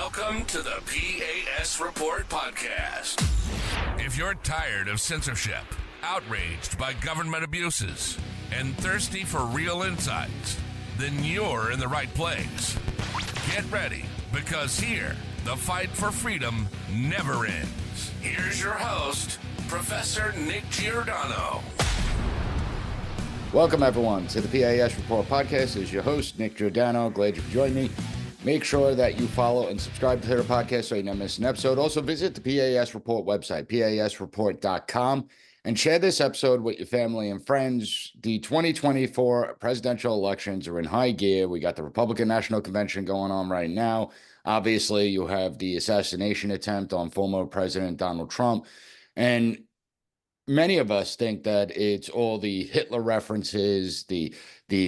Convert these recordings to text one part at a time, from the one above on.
Welcome to the P.A.S. Report podcast. If you're tired of censorship, outraged by government abuses, and thirsty for real insights, then you're in the right place. Get ready, because here, the fight for freedom never ends. Here's your host, Professor Nick Giordano. Welcome, everyone, to the P.A.S. Report podcast. This is your host, Nick Giordano. Glad you could join me. Make sure that you follow and subscribe to the podcast so you never miss an episode. Also, visit the P.A.S. Report website, pasreport.com, and share this episode with your family and friends. The 2024 presidential elections are in high gear. We got the Republican National Convention going on right now. Obviously, you have the assassination attempt on former President Donald Trump. And many of us think that it's all the Hitler references, the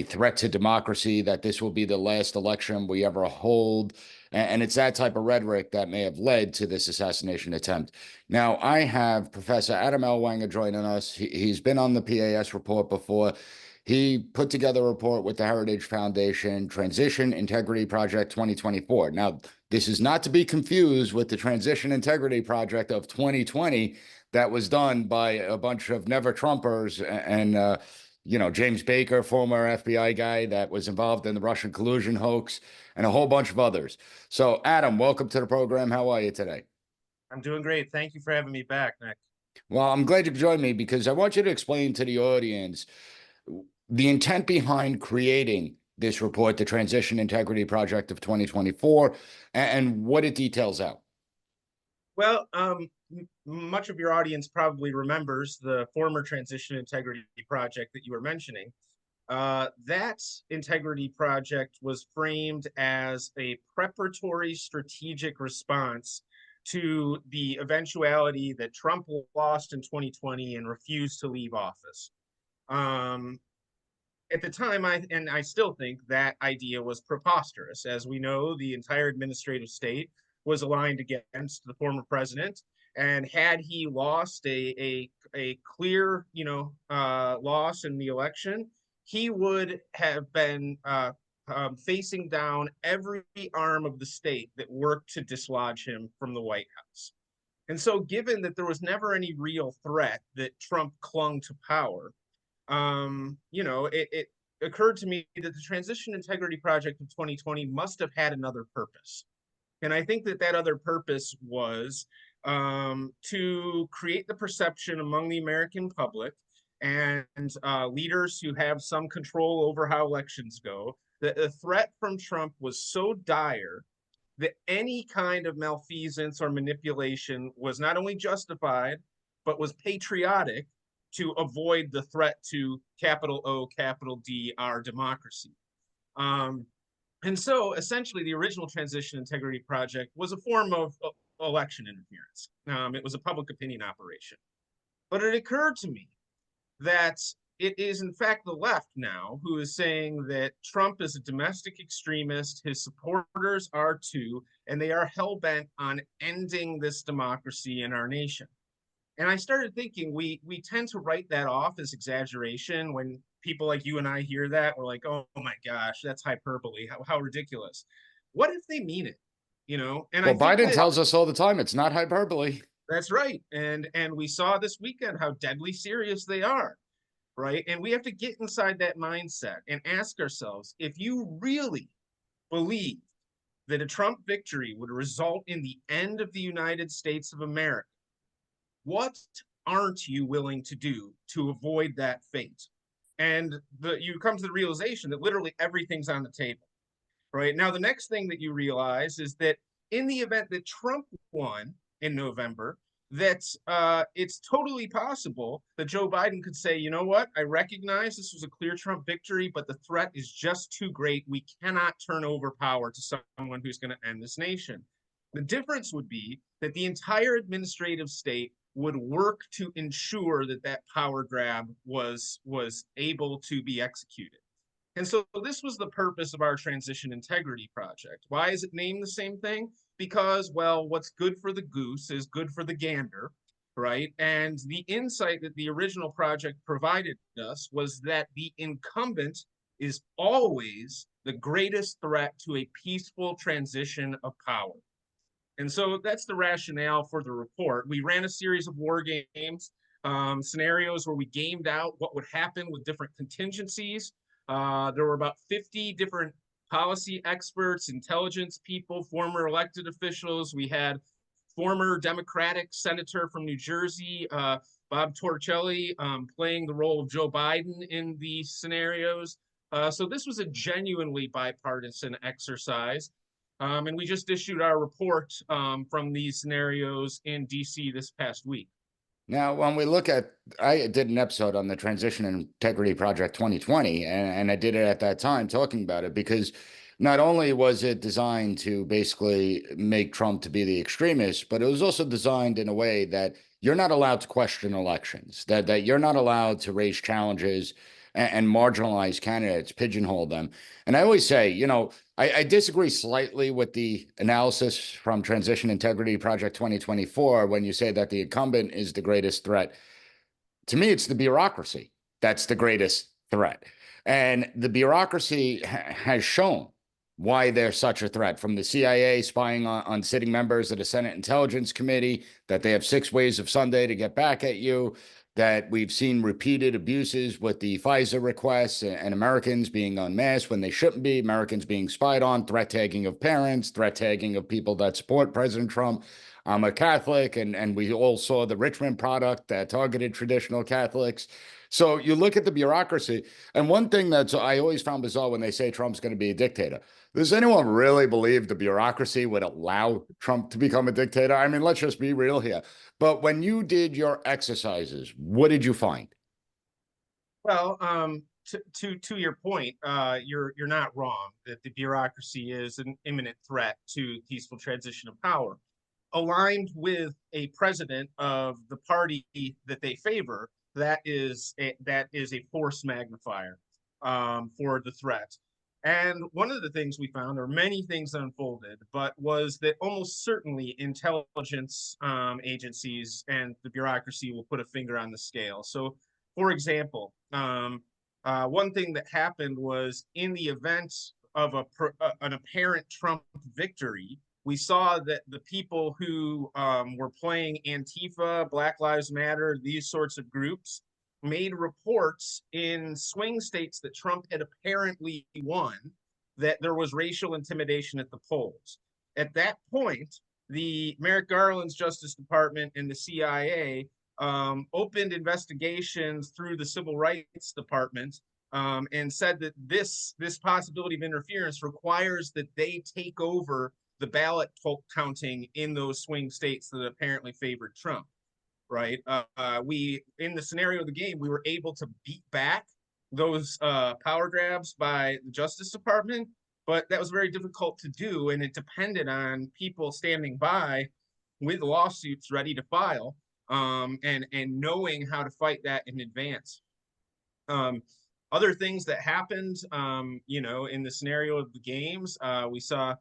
threat to democracy, that this will be the last election we ever hold. And it's that type of rhetoric that may have led to this assassination attempt. Now, I have Professor Adam Ellwanger joining us. He's been on the PAS report before. He put together a report with the Heritage Foundation, Transition Integrity Project 2024. Now, this is not to be confused with the Transition Integrity Project of 2020 that was done by a bunch of never-Trumpers and James Baker, former FBI guy that was involved in the Russian collusion hoax, and a whole bunch of others. So, Adam, welcome to the program. How are you today? I'm doing great. Thank you for having me back, Nick. Well, I'm glad you could join me because I want you to explain to the audience the intent behind creating this report, the Transition Integrity Project of 2024, and what it details out. Well, much of your audience probably remembers the former Transition Integrity Project that you were mentioning. That integrity project was framed as a preparatory strategic response to the eventuality that Trump lost in 2020 and refused to leave office. At the time, I still think that idea was preposterous. As we know, the entire administrative state was aligned against the former president. And had he lost a clear, loss in the election, he would have been facing down every arm of the state that worked to dislodge him from the White House. And so, given that there was never any real threat that Trump clung to power, it occurred to me that the Transition Integrity Project of 2020 must have had another purpose. And I think that other purpose was to create the perception among the American public and leaders who have some control over how elections go, that the threat from Trump was so dire that any kind of malfeasance or manipulation was not only justified, but was patriotic to avoid the threat to capital O, capital D, our democracy. And so essentially the original Transition Integrity Project was a form of election interference. It was a public opinion operation. But it occurred to me that it is in fact the left now who is saying that Trump is a domestic extremist, his supporters are too, and they are hell-bent on ending this democracy in our nation. And I started thinking we tend to write that off as exaggeration. When people like you and I hear that, we're like, oh my gosh, that's hyperbole. How ridiculous. What if they mean it? And well, Biden tells us all the time it's not hyperbole. That's right. And we saw this weekend how deadly serious they are, right? And we have to get inside that mindset and ask ourselves, if you really believe that a Trump victory would result in the end of the United States of America, what aren't you willing to do to avoid that fate? And you come to the realization that literally everything's on the table, right? Now, the next thing that you realize is that in the event that Trump won in November, that it's totally possible that Joe Biden could say, you know what, I recognize this was a clear Trump victory, but the threat is just too great. We cannot turn over power to someone who's going to end this nation. The difference would be that the entire administrative state would work to ensure that power grab was able to be executed. And so this was the purpose of our Transition Integrity Project. Why is it named the same thing? Because, well, what's good for the goose is good for the gander, right? And the insight that the original project provided us was that the incumbent is always the greatest threat to a peaceful transition of power. And so that's the rationale for the report. We ran a series of war games, scenarios where we gamed out what would happen with different contingencies. There were about 50 different policy experts, intelligence people, former elected officials. We had former Democratic senator from New Jersey, Bob Torricelli, playing the role of Joe Biden in the scenarios. So this was a genuinely bipartisan exercise. And we just issued our report from these scenarios in DC this past week. Now, when we look at, I did an episode on the Transition and Integrity Project 2020, and I did it at that time talking about it because not only was it designed to basically make Trump to be the extremist, but it was also designed in a way that you're not allowed to question elections, that you're not allowed to raise challenges and marginalize candidates, pigeonhole them. And I always say, I disagree slightly with the analysis from Transition Integrity Project 2024 when you say that the incumbent is the greatest threat. To me, it's the bureaucracy that's the greatest threat. And the bureaucracy has shown why they're such a threat, from the CIA spying on sitting members of the Senate Intelligence Committee, that they have 6 ways of Sunday to get back at you, that we've seen repeated abuses with the FISA requests and Americans being unmasked when they shouldn't be, Americans being spied on, threat tagging of parents, threat tagging of people that support President Trump. I'm a Catholic, and we all saw the Richmond product that targeted traditional Catholics. So you look at the bureaucracy, and one thing that I always found bizarre when they say Trump's going to be a dictator. Does anyone really believe the bureaucracy would allow Trump to become a dictator? I mean, let's just be real here. But when you did your exercises, what did you find? Well, to your point, you're not wrong that the bureaucracy is an imminent threat to peaceful transition of power. Aligned with a president of the party that they favor, that is a force magnifier for the threat. And one of the things we found, or many things unfolded, but was that almost certainly intelligence agencies and the bureaucracy will put a finger on the scale. So, for example, one thing that happened was in the event of an apparent Trump victory, we saw that the people who were playing Antifa, Black Lives Matter, these sorts of groups, made reports in swing states that Trump had apparently won, that there was racial intimidation at the polls. At that point, the Merrick Garland's Justice Department and the CIA opened investigations through the Civil Rights Department and said that this possibility of interference requires that they take over the ballot counting in those swing states that apparently favored Trump. Right. We, in the scenario of the game, we were able to beat back those power grabs by the Justice Department, but that was very difficult to do, and it depended on people standing by with lawsuits ready to file, and knowing how to fight that in advance. Other things that happened, in the scenario of the games, we saw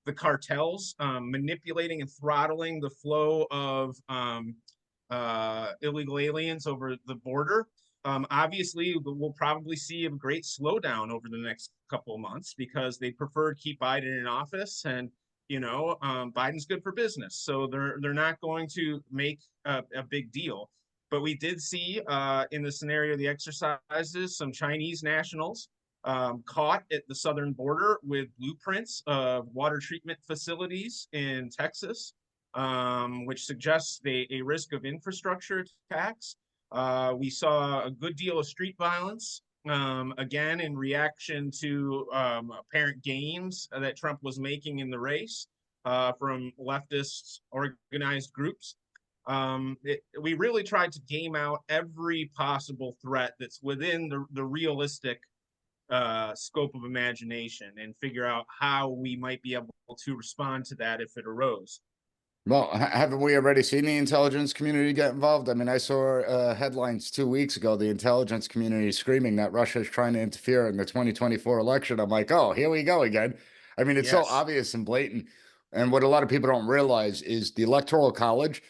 the cartels manipulating and throttling the flow of illegal aliens over the border. Obviously, we'll probably see a great slowdown over the next couple of months because they prefer to keep Biden in office, and Biden's good for business, so they're not going to make a big deal. But we did see in the scenario of the exercises some Chinese nationals caught at the southern border with blueprints of water treatment facilities in Texas, which suggests a risk of infrastructure attacks. We saw a good deal of street violence, again, in reaction to apparent gains that Trump was making in the race from leftist organized groups. We really tried to game out every possible threat that's within the realistic scope of imagination and figure out how we might be able to respond to that if it arose. Well, haven't we already seen the intelligence community get involved? I mean, I saw headlines 2 weeks ago, the intelligence community screaming that Russia is trying to interfere in the 2024 election. I'm like, oh, here we go again. I mean, it's so obvious and blatant. And what a lot of people don't realize is the Electoral College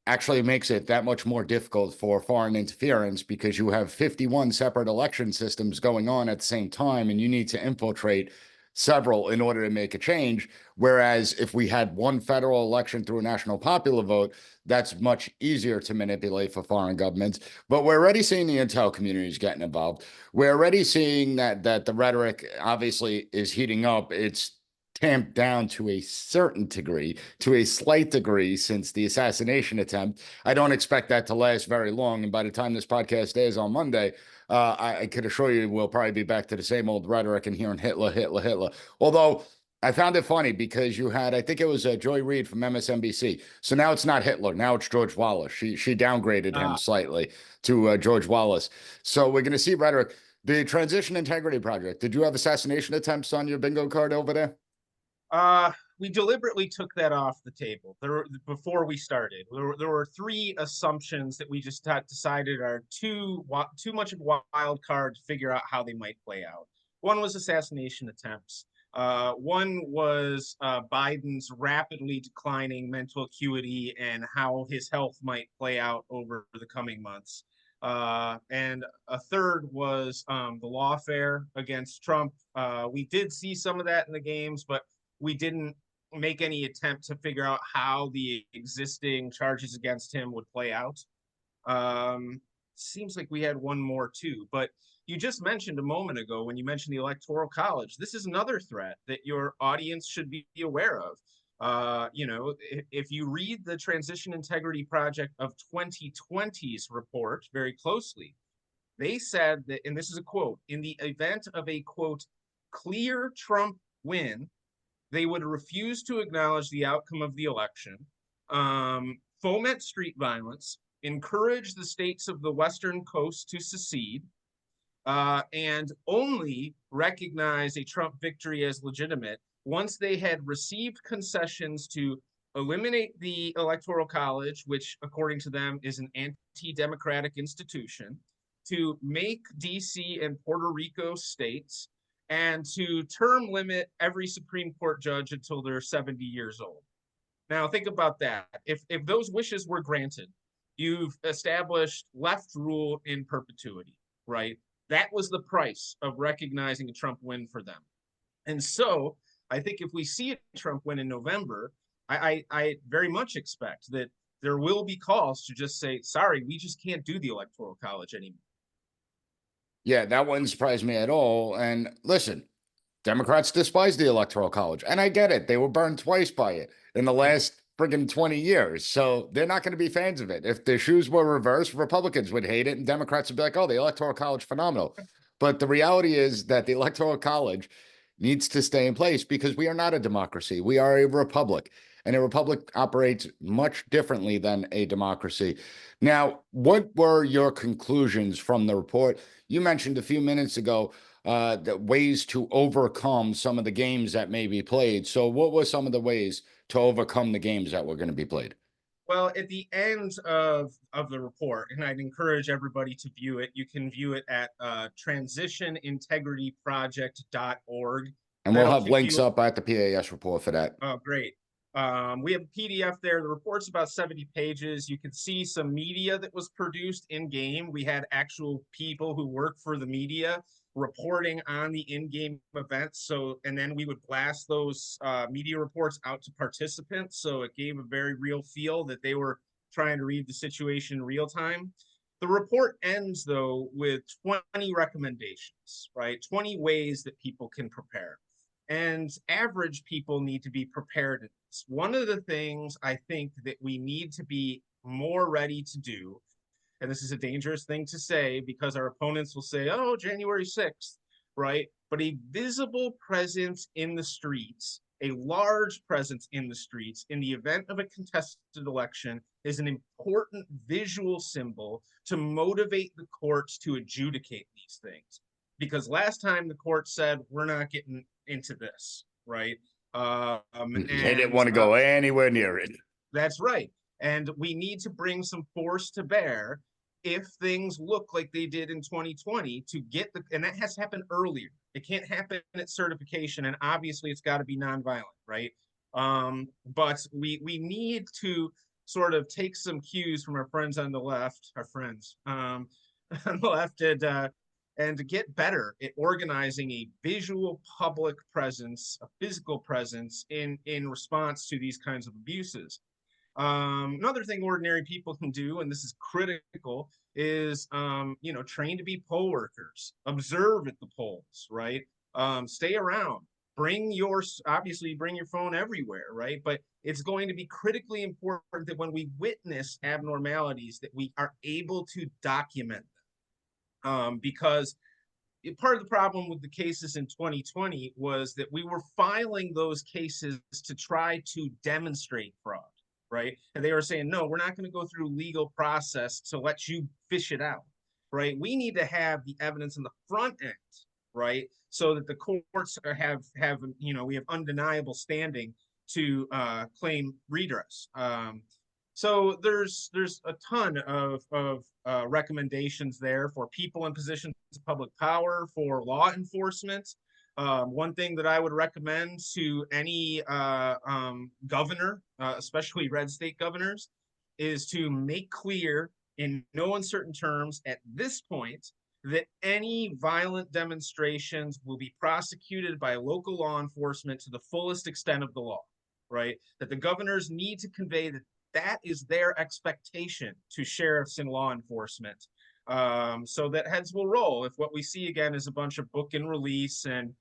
actually makes it that much more difficult for foreign interference because you have 51 separate election systems going on at the same time, and you need to infiltrate several in order to make a change. Whereas if we had one federal election through a national popular vote, that's much easier to manipulate for foreign governments. But we're already seeing the intel communities getting involved. We're already seeing that the rhetoric obviously is heating up. It's tamped down to a certain degree, to a slight degree, since the assassination attempt. I don't expect that to last very long. And by the time this podcast airs on Monday, I could assure you we'll probably be back to the same old rhetoric and hearing Hitler, Hitler, Hitler. Although I found it funny because you had, I think it was Joy Reid from MSNBC. So now it's not Hitler. Now it's George Wallace. She downgraded him slightly to George Wallace. So we're going to see rhetoric. The Transition Integrity Project. Did you have assassination attempts on your bingo card over there? We deliberately took that off the table before we started. There were three assumptions that we just decided are too much of a wild card to figure out how they might play out. One was assassination attempts. One was Biden's rapidly declining mental acuity and how his health might play out over the coming months. And a third was the lawfare against Trump. We did see some of that in the games, but we didn't make any attempt to figure out how the existing charges against him would play out. Seems like we had one more too, but you just mentioned a moment ago when you mentioned the Electoral College. This is another threat that your audience should be aware of. If you read the Transition Integrity Project of 2020's report very closely, they said that, and this is a quote, in the event of a, quote, clear Trump win, they would refuse to acknowledge the outcome of the election, foment street violence, encourage the states of the Western coast to secede, and only recognize a Trump victory as legitimate once they had received concessions to eliminate the Electoral College, which, according to them, is an anti-democratic institution, to make DC and Puerto Rico states, and to term limit every Supreme Court judge until they're 70 years old. Now, think about that. If those wishes were granted, you've established left rule in perpetuity, right? That was the price of recognizing a Trump win for them. And so I think if we see a Trump win in November, I very much expect that there will be calls to just say, sorry, we just can't do the Electoral College anymore. Yeah, that wouldn't surprise me at all. And listen, Democrats despise the Electoral College. And I get it. They were burned twice by it in the last friggin' 20 years. So they're not going to be fans of it. If the shoes were reversed, Republicans would hate it and Democrats would be like, oh, the Electoral College, phenomenal. But the reality is that the Electoral College needs to stay in place because we are not a democracy. We are a republic. And a republic operates much differently than a democracy. Now, what were your conclusions from the report? You mentioned a few minutes ago the ways to overcome some of the games that may be played. So what were some of the ways to overcome the games that were going to be played? Well, at the end of the report, and I'd encourage everybody to view it, you can view it at transitionintegrityproject.org. And we'll have links up at the P.A.S. report for that. Oh, great. We have a PDF there. The report's about 70 pages. You can see some media that was produced in game. We had actual people who work for the media reporting on the in-game events. So, and then we would blast those media reports out to participants. So it gave a very real feel that they were trying to read the situation in real time. The report ends, though, with 20 recommendations, right? 20 ways that people can prepare. And average people need to be prepared. One of the things I think that we need to be more ready to do, and this is a dangerous thing to say because our opponents will say, oh, January 6th, right? But a visible presence in the streets, a large presence in the streets in the event of a contested election is an important visual symbol to motivate the courts to adjudicate these things. Because last time the court said, we're not getting into this, right? They didn't want to go anywhere near it. That's right. And we need to bring some force to bear if things look like they did in 2020 to get and that has to happen earlier. It can't happen at certification, and obviously it's got to be nonviolent, right? But we need to sort of take some cues from our friends on the left, on the left, and to get better at organizing a visual public presence, a physical presence in response to these kinds of abuses. Another thing ordinary people can do, and this is critical, is train to be poll workers, observe at the polls, right? Stay around, obviously bring your phone everywhere, right? But it's going to be critically important that when we witness abnormalities, that we are able to document them. Because part of the problem with the cases in 2020 was that we were filing those cases to try to demonstrate fraud, right? And they were saying, no, we're not going to go through legal process to let you fish it out, right? We need to have the evidence in the front end, right? So that the courts have we have undeniable standing to claim redress. So there's a ton of recommendations there for people in positions of public power, for law enforcement. One thing that I would recommend to any governor, especially red state governors, is to make clear in no uncertain terms at this point that any violent demonstrations will be prosecuted by local law enforcement to the fullest extent of the law, right? That the governors need to convey that is their expectation to sheriffs and law enforcement, so that heads will roll if what we see again is a bunch of book and release and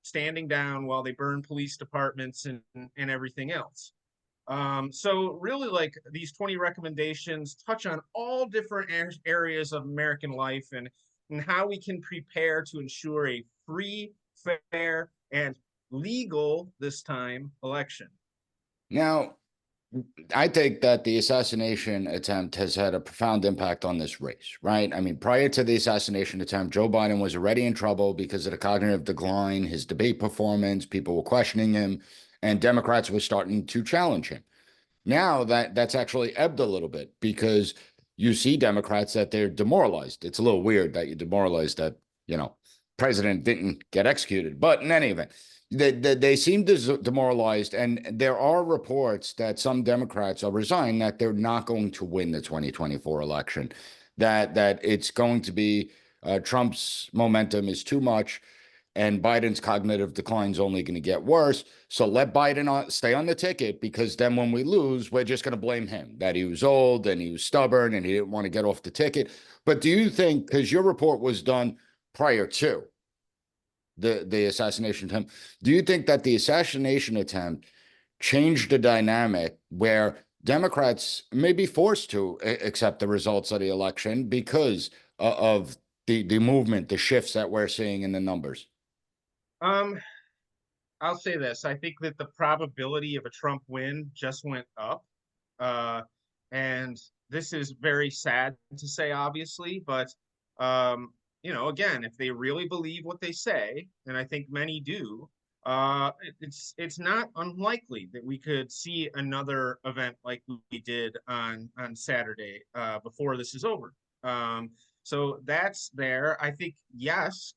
standing down while they burn police departments and everything else. So really, like, these 20 recommendations touch on all different areas of American life and how we can prepare to ensure a free, fair, and legal, this time, election. Now, I think that the assassination attempt has had a profound impact on this race, right? I mean, prior to the assassination attempt, Joe Biden was already in trouble because of the cognitive decline, his debate performance, people were questioning him, and Democrats were starting to challenge him. Now that's actually ebbed a little bit because you see Democrats that they're demoralized. It's a little weird that you're demoralized that, president didn't get executed. But in any event, they seem demoralized. And there are reports that some Democrats are resigned, that they're not going to win the 2024 election, that it's going to be Trump's momentum is too much and Biden's cognitive decline is only going to get worse. So let Biden stay on the ticket, because then when we lose, we're just going to blame him, that he was old and he was stubborn and he didn't want to get off the ticket. But do you think, because your report was done prior to the assassination attempt, do you think that the assassination attempt changed the dynamic where Democrats may be forced to accept the results of the election because of the movement, the shifts that we're seeing in the numbers? I'll say this. I think that the probability of a Trump win just went up. And this is very sad to say, obviously, but again, if they really believe what they say, and I think many do, it's not unlikely that we could see another event like we did on Saturday before this is over. So that's there. I think, yes,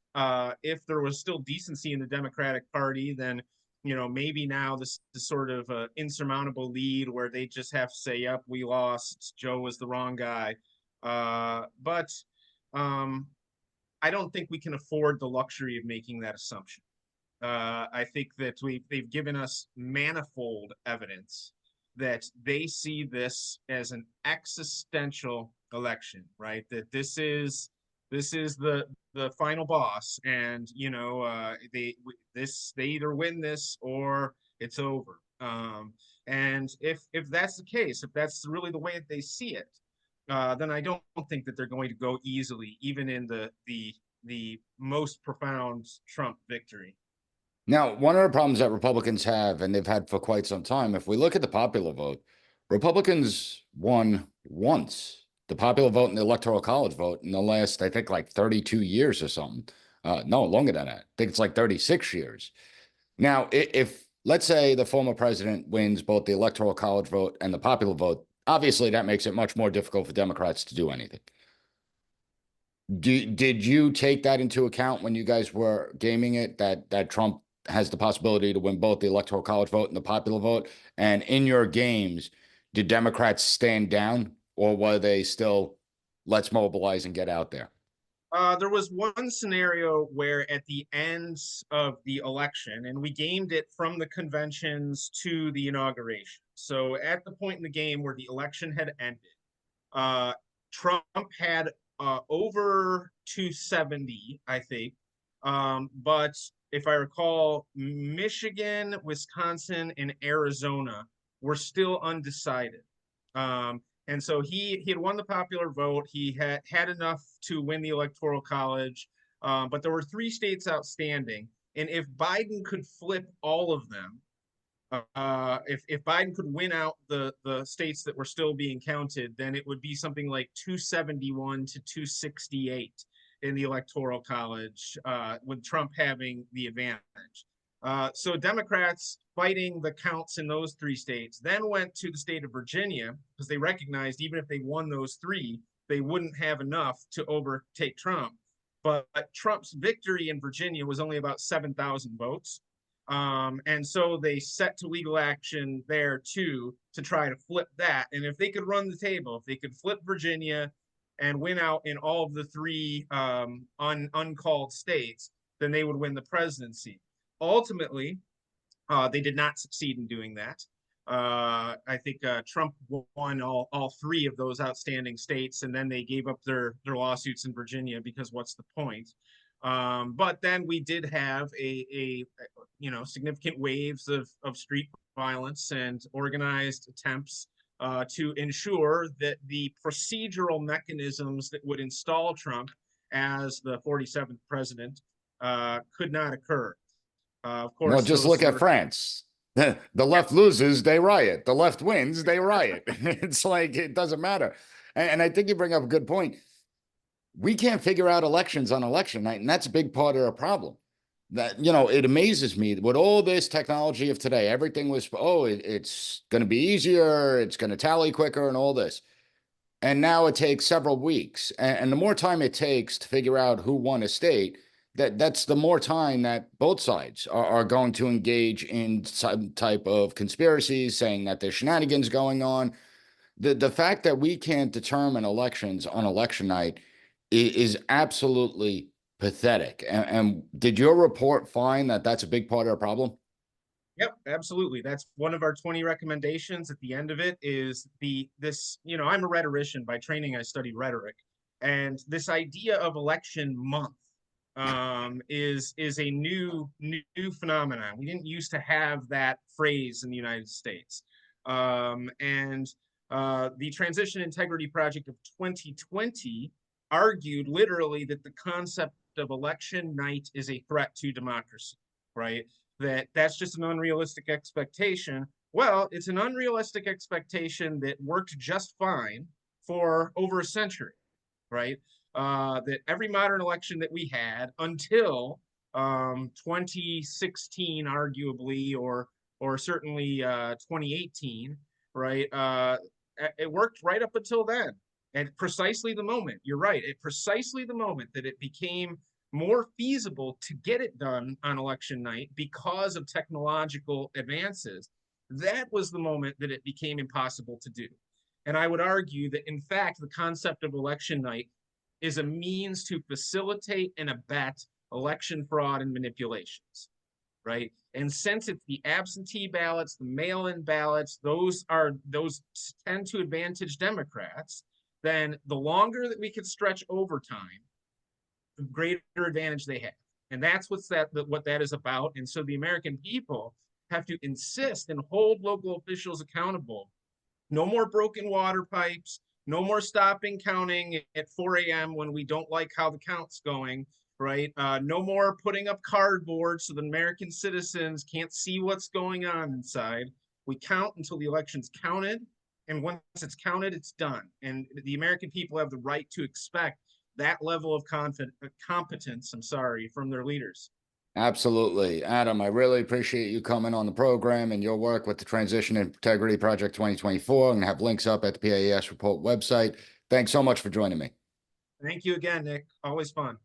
if there was still decency in the Democratic Party, then, maybe now this is sort of an insurmountable lead where they just have to say, yep, we lost. Joe was the wrong guy. But I don't think we can afford the luxury of making that assumption. I think that they've given us manifold evidence that they see this as an existential election, right? That this is the final boss, and they either win this or it's over. And if that's the case, if that's really the way that they see it, then I don't think that they're going to go easily, even in the most profound Trump victory. Now, one of the problems that Republicans have, and they've had for quite some time, if we look at the popular vote, Republicans won once the popular vote and the electoral college vote in the last, I think, like 32 years or something. No, longer than that. I think it's like 36 years. Now, if let's say the former president wins both the electoral college vote and the popular vote, obviously that makes it much more difficult for Democrats to do anything. Did you take that into account when you guys were gaming it, that Trump has the possibility to win both the electoral college vote and the popular vote? And in your games, did Democrats stand down, or were they still, let's mobilize and get out there? There was one scenario where at the end of the election, and we gamed it from the conventions to the inauguration. So at the point in the game where the election had ended, uh, Trump had over 270, I think. But if I recall, Michigan, Wisconsin, and Arizona were still undecided. And so he had won the popular vote. He had enough to win the Electoral College, but there were 3 states outstanding. And if Biden could flip all of them, if Biden could win out the states that were still being counted, then it would be something like 271 to 268 in the Electoral College, with Trump having the advantage. So Democrats fighting the counts in those 3 states then went to the state of Virginia because they recognized even if they won those 3, they wouldn't have enough to overtake Trump. But Trump's victory in Virginia was only about 7,000 votes. And so they set to legal action there too to try to flip that. And if they could run the table, if they could flip Virginia and win out in all of the 3 uncalled states, then they would win the presidency. Ultimately, they did not succeed in doing that. I think Trump won all 3 of those outstanding states, and then they gave up their lawsuits in Virginia because what's the point? But then we did have a significant waves of street violence and organized attempts to ensure that the procedural mechanisms that would install Trump as the 47th president could not occur. Of course, well, just look at France. The left loses, they riot. The left wins, they riot. It's like, it doesn't matter. And I think you bring up a good point. We can't figure out elections on election night, and that's a big part of the problem. That, it amazes me with all this technology of today. Everything was, it's going to be easier, it's going to tally quicker, and all this. And now it takes several weeks. And the more time it takes to figure out who won a state, that's the more time that both sides are going to engage in some type of conspiracies, saying that there's shenanigans going on. The fact that we can't determine elections on election night is absolutely pathetic. And did your report find that that's a big part of the problem? Yep, absolutely. That's one of our 20 recommendations. At the end of it is I'm a rhetorician by training. I study rhetoric, and this idea of election month is a new phenomenon. We didn't used to have that phrase in the United States. And the Transition Integrity Project of 2020 argued literally that the concept of election night is a threat to democracy, right? That's just an unrealistic expectation. Well, it's an unrealistic expectation that worked just fine for over a century, right? That every modern election that we had until 2016, arguably, or certainly 2018, right? It worked right up until then. At precisely the moment, you're right, at precisely the moment that it became more feasible to get it done on election night because of technological advances, that was the moment that it became impossible to do. And I would argue that, in fact, the concept of election night is a means to facilitate and abet election fraud and manipulations, right? And since it's the absentee ballots, the mail-in ballots, those tend to advantage Democrats, then the longer that we can stretch overtime, the greater advantage they have. And that's what that is about. And so the American people have to insist and hold local officials accountable. No more broken water pipes, no more stopping counting at 4 a.m. when we don't like how the count's going, right? No more putting up cardboard so the American citizens can't see what's going on inside. We count until the election's counted. And once it's counted, it's done. And the American people have the right to expect that level of competence, from their leaders. Absolutely. Adam, I really appreciate you coming on the program and your work with the Transition Integrity Project 2024. I'm going to have links up at the P.A.S. Report website. Thanks so much for joining me. Thank you again, Nick. Always fun.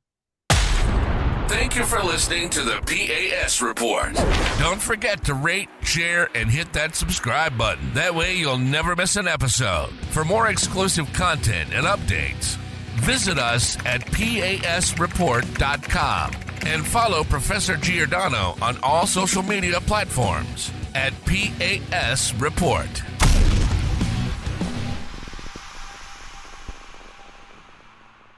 Thank you for listening to the P.A.S. Report. Don't forget to rate, share, and hit that subscribe button. That way you'll never miss an episode. For more exclusive content and updates, Visit us at PASreport.com and follow Professor Giordano on all social media platforms at PAS Report.